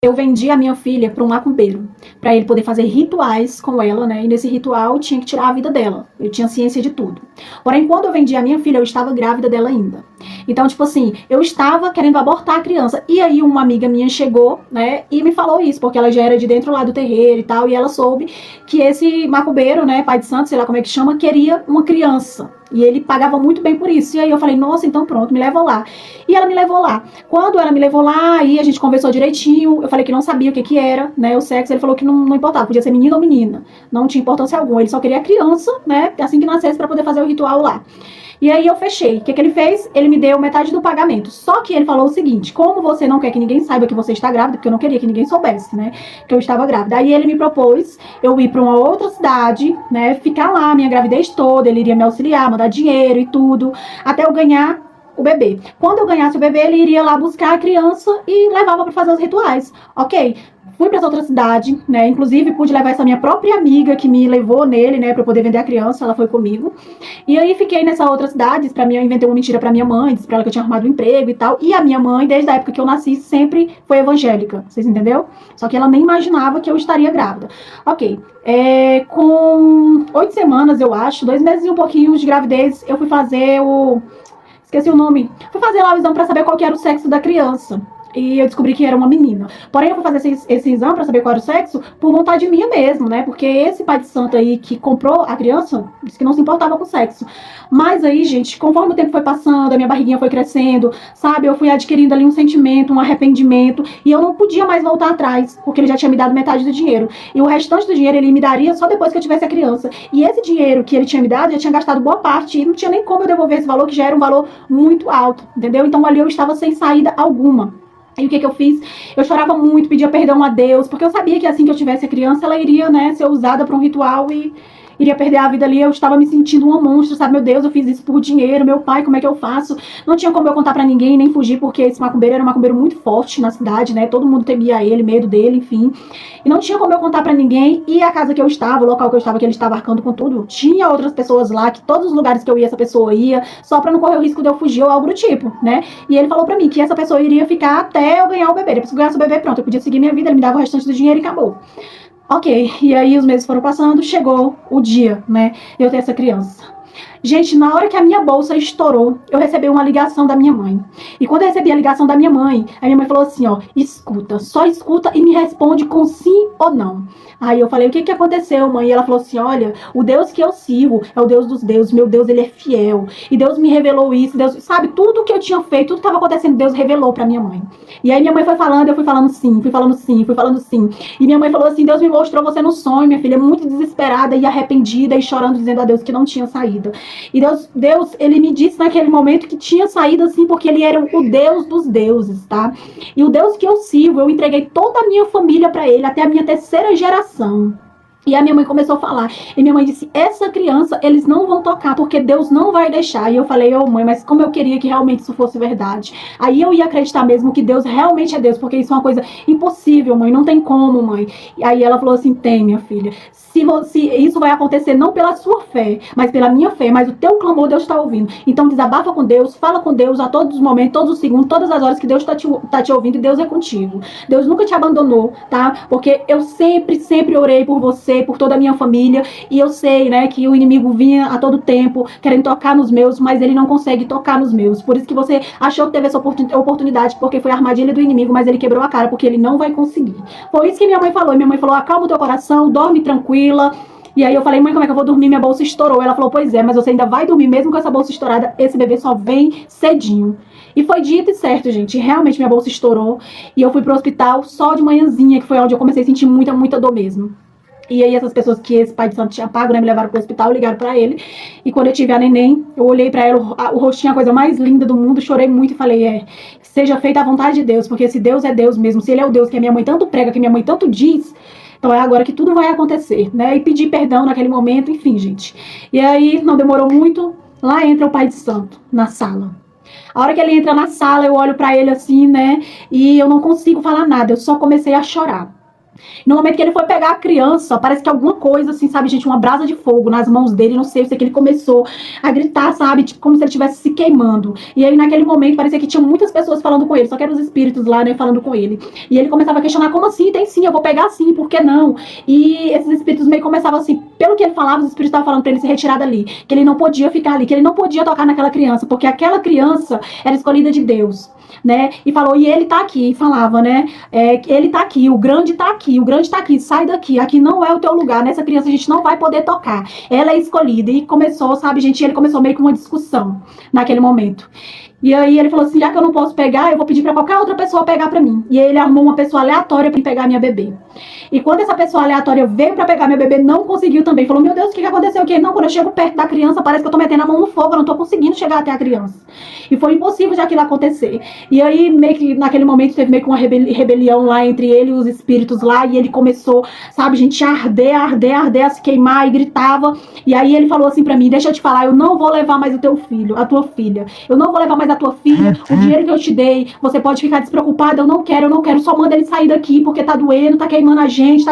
Eu vendi a minha filha para um macumbeiro, para ele poder fazer rituais com ela, né? E nesse ritual tinha que tirar a vida dela. Eu tinha ciência de tudo. Porém, quando eu vendi a minha filha, eu estava grávida dela ainda. Então, tipo assim, eu estava querendo abortar a criança. E aí uma amiga minha chegou, né, e me falou isso, porque ela já era de dentro lá do terreiro e tal, e ela soube que esse macumbeiro, né, pai de santo, sei lá como é que chama, queria uma criança. E ele pagava muito bem por isso. E aí eu falei, nossa, então pronto, me leva lá. E ela me levou lá. Quando ela me levou lá, aí a gente conversou direitinho. Eu falei que não sabia o que era, né, o sexo. Ele falou que não importava, podia ser menino ou menina. Não tinha importância alguma. Ele só queria a criança, né, assim que nascesse, para poder fazer o ritual lá. E aí eu fechei. O que ele fez? Ele me deu metade do pagamento. Só que ele falou o seguinte: como você não quer que ninguém saiba que você está grávida, porque eu não queria que ninguém soubesse, né, que eu estava grávida. Aí ele me propôs eu ir para uma outra cidade, né, ficar lá minha gravidez toda. Ele iria me auxiliar, mandar dinheiro e tudo, até eu ganhar o bebê. Quando eu ganhasse o bebê, ele iria lá buscar a criança e levava para fazer os rituais. Ok? Fui para essa outra cidade, né? Inclusive pude levar essa minha própria amiga que me levou nele, né, para poder vender a criança. Ela foi comigo. E aí fiquei nessa outra cidade. Para mim, eu inventei uma mentira para minha mãe, disse para ela que eu tinha arrumado um emprego e tal. E a minha mãe, desde a época que eu nasci, sempre foi evangélica. Vocês entenderam? Só que ela nem imaginava que eu estaria grávida. Ok. Com 8 semanas, eu acho, 2 meses e um pouquinho de gravidez, eu fui fazer esqueci o nome. Fui fazer lá o exame pra saber qual que era o sexo da criança. E eu descobri que era uma menina. Porém, eu fui fazer esse exame pra saber qual era o sexo por vontade minha mesmo, né? Porque esse pai de santo aí que comprou a criança disse que não se importava com o sexo. Mas aí, gente, conforme o tempo foi passando, a minha barriguinha foi crescendo, sabe? Eu fui adquirindo ali um sentimento, um arrependimento. E eu não podia mais voltar atrás, porque ele já tinha me dado metade do dinheiro. E o restante do dinheiro ele me daria só depois que eu tivesse a criança. E esse dinheiro que ele tinha me dado, eu tinha gastado boa parte. E não tinha nem como eu devolver esse valor, que já era um valor muito alto, entendeu? Então ali eu estava sem saída alguma. E o que eu fiz? Eu chorava muito, pedia perdão a Deus, porque eu sabia que assim que eu tivesse a criança, ela iria, né, ser usada para um ritual e iria perder a vida ali. Eu estava me sentindo uma monstro, sabe? Meu Deus, eu fiz isso por dinheiro, meu pai, como é que eu faço? Não tinha como eu contar pra ninguém, nem fugir, porque esse macumbeiro era um macumbeiro muito forte na cidade, né? Todo mundo temia ele, medo dele, enfim. E não tinha como eu contar pra ninguém. E a casa que eu estava, o local que eu estava, que ele estava arcando com tudo, tinha outras pessoas lá, que todos os lugares que eu ia, essa pessoa ia, só pra não correr o risco de eu fugir ou algo do tipo, né? E ele falou pra mim que essa pessoa iria ficar até eu ganhar o bebê. Depois que eu ganhasse o bebê, pronto, eu podia seguir minha vida, ele me dava o restante do dinheiro e acabou. Ok, e aí os meses foram passando, chegou o dia, né, de eu ter essa criança. Gente, na hora que a minha bolsa estourou, eu recebi uma ligação da minha mãe. E quando eu recebi a ligação da minha mãe, a minha mãe falou assim, ó, escuta, só escuta e me responde com sim ou não. Aí eu falei, o que aconteceu, mãe? E ela falou assim, olha, o Deus que eu sirvo é o Deus dos deuses, meu Deus, ele é fiel. E Deus me revelou isso, Deus, sabe, tudo que eu tinha feito, tudo que estava acontecendo, Deus revelou pra minha mãe. E aí minha mãe foi falando, eu fui falando sim, fui falando sim, fui falando sim. E minha mãe falou assim, Deus me mostrou você no sonho, minha filha, muito desesperada e arrependida e chorando, dizendo a Deus que não tinha saída. E Deus, ele me disse naquele momento que tinha saído assim, porque ele era o Deus dos deuses, tá? E o Deus que eu sirvo, eu entreguei toda a minha família para ele, até a minha terceira geração. E a minha mãe começou a falar. E minha mãe disse, essa criança, eles não vão tocar, porque Deus não vai deixar. E eu falei, mãe, mas como eu queria que realmente isso fosse verdade. Aí eu ia acreditar mesmo que Deus realmente é Deus, porque isso é uma coisa impossível, mãe, não tem como, mãe. E aí ela falou assim, tem, minha filha. Se isso vai acontecer não pela sua fé, mas pela minha fé, mas o teu clamor Deus está ouvindo. Então desabafa com Deus, fala com Deus a todos os momentos, todos os segundos, todas as horas que Deus tá te ouvindo e Deus é contigo. Deus nunca te abandonou, tá? Porque eu sempre orei por você, por toda a minha família, e eu sei, né, que o inimigo vinha a todo tempo querendo tocar nos meus, mas ele não consegue tocar nos meus. Por isso que você achou que teve essa oportunidade, porque foi a armadilha do inimigo, mas ele quebrou a cara, porque ele não vai conseguir. Foi isso que minha mãe falou. E minha mãe falou, acalma o teu coração, dorme tranquila. E aí eu falei, mãe, como é que eu vou dormir? Minha bolsa estourou. Ela falou, pois é, mas você ainda vai dormir mesmo com essa bolsa estourada, esse bebê só vem cedinho. E foi dito e certo, gente. Realmente minha bolsa estourou e eu fui pro hospital só de manhãzinha, que foi onde eu comecei a sentir muita dor mesmo. E aí essas pessoas que esse pai de santo tinha pago, né, me levaram pro hospital, ligaram pra ele. E quando eu tive a neném, eu olhei pra ela, o rostinho, a coisa mais linda do mundo, chorei muito e falei, seja feita a vontade de Deus, porque se Deus é Deus mesmo, se ele é o Deus que a minha mãe tanto prega, que a minha mãe tanto diz, então é agora que tudo vai acontecer, né? E pedir perdão naquele momento, enfim, gente. E aí, não demorou muito, lá entra o pai de santo, na sala. A hora que ele entra na sala, eu olho pra ele assim, né? E eu não consigo falar nada, eu só comecei a chorar. No momento que ele foi pegar a criança, parece que alguma coisa, assim, sabe, gente, uma brasa de fogo nas mãos dele, não sei, eu sei que ele começou a gritar, sabe, tipo, como se ele estivesse se queimando. E aí, naquele momento, parecia que tinha muitas pessoas falando com ele, só que eram os espíritos lá, né, falando com ele. E ele começava a questionar, como assim? Tem sim, eu vou pegar sim, por que não? E esses espíritos meio começavam assim, pelo que ele falava, os espíritos estavam falando pra ele se retirar dali, que ele não podia ficar ali, que ele não podia tocar naquela criança, porque aquela criança era escolhida de Deus, né? E falou, e ele tá aqui, e falava, né? Ele tá aqui, o grande tá aqui, sai daqui, aqui não é o teu lugar, nessa criança a gente não vai poder tocar, ela é escolhida. E começou, sabe, gente, ele começou meio que uma discussão naquele momento. E aí ele falou assim, já que eu não posso pegar, eu vou pedir pra qualquer outra pessoa pegar pra mim. E aí ele arrumou uma pessoa aleatória pra pegar minha bebê. E quando essa pessoa aleatória veio pra pegar minha bebê, não conseguiu também. Falou, meu Deus, o que aconteceu aqui? Não, quando eu chego perto da criança, parece que eu tô metendo a mão no fogo, eu não tô conseguindo chegar até a criança. E foi impossível de aquilo acontecer. E aí, meio que naquele momento, teve meio que uma rebelião lá entre ele e os espíritos lá, e ele começou, sabe, gente, a arder, a se queimar, e gritava. E aí ele falou assim pra mim, deixa eu te falar, eu não vou levar mais o teu filho, a tua filha. Eu não vou levar mais a tua filha, o dinheiro que eu te dei, você pode ficar despreocupada, eu não quero, só manda ele sair daqui, porque tá doendo, tá queimando a gente.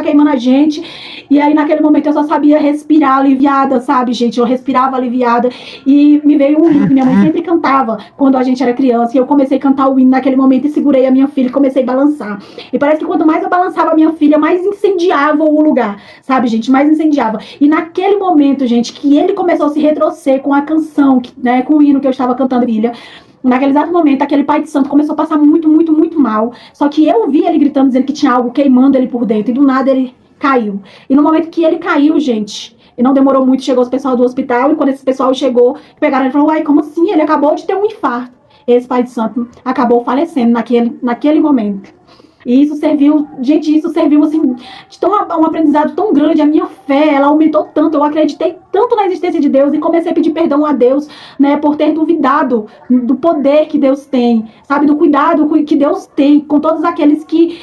E aí, naquele momento, eu só sabia respirar aliviada, sabe, gente? Eu respirava aliviada. E me veio um hino que minha mãe sempre cantava quando a gente era criança. E eu comecei a cantar o hino naquele momento e segurei a minha filha e comecei a balançar. E parece que quanto mais eu balançava a minha filha, mais incendiava o lugar, sabe, gente? Mais incendiava. E naquele momento, gente, que ele começou a se retrocer com a canção, né, com o hino que eu estava cantando, filha. Naquele exato momento, aquele pai de santo começou a passar muito mal. Só que eu vi ele gritando, dizendo que tinha algo queimando ele por dentro. E do nada ele caiu. E no momento que ele caiu, gente, e não demorou muito, chegou os pessoal do hospital. E quando esse pessoal chegou, pegaram ele e falaram, uai, como assim? Ele acabou de ter um infarto. Esse pai de santo acabou falecendo naquele momento. E isso serviu, gente, assim, de um aprendizado tão grande. A minha fé, ela aumentou tanto, eu acreditei tanto na existência de Deus e comecei a pedir perdão a Deus, né, por ter duvidado do poder que Deus tem, sabe, do cuidado que Deus tem com todos aqueles que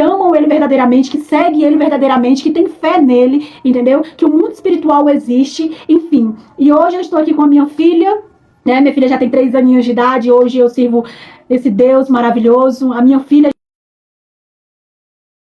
amam ele verdadeiramente, que seguem ele verdadeiramente, que tem fé nele, entendeu? Que o mundo espiritual existe, enfim. E hoje eu estou aqui com a minha filha, né, minha filha já tem 3 aninhos de idade, hoje eu sirvo esse Deus maravilhoso. A minha filha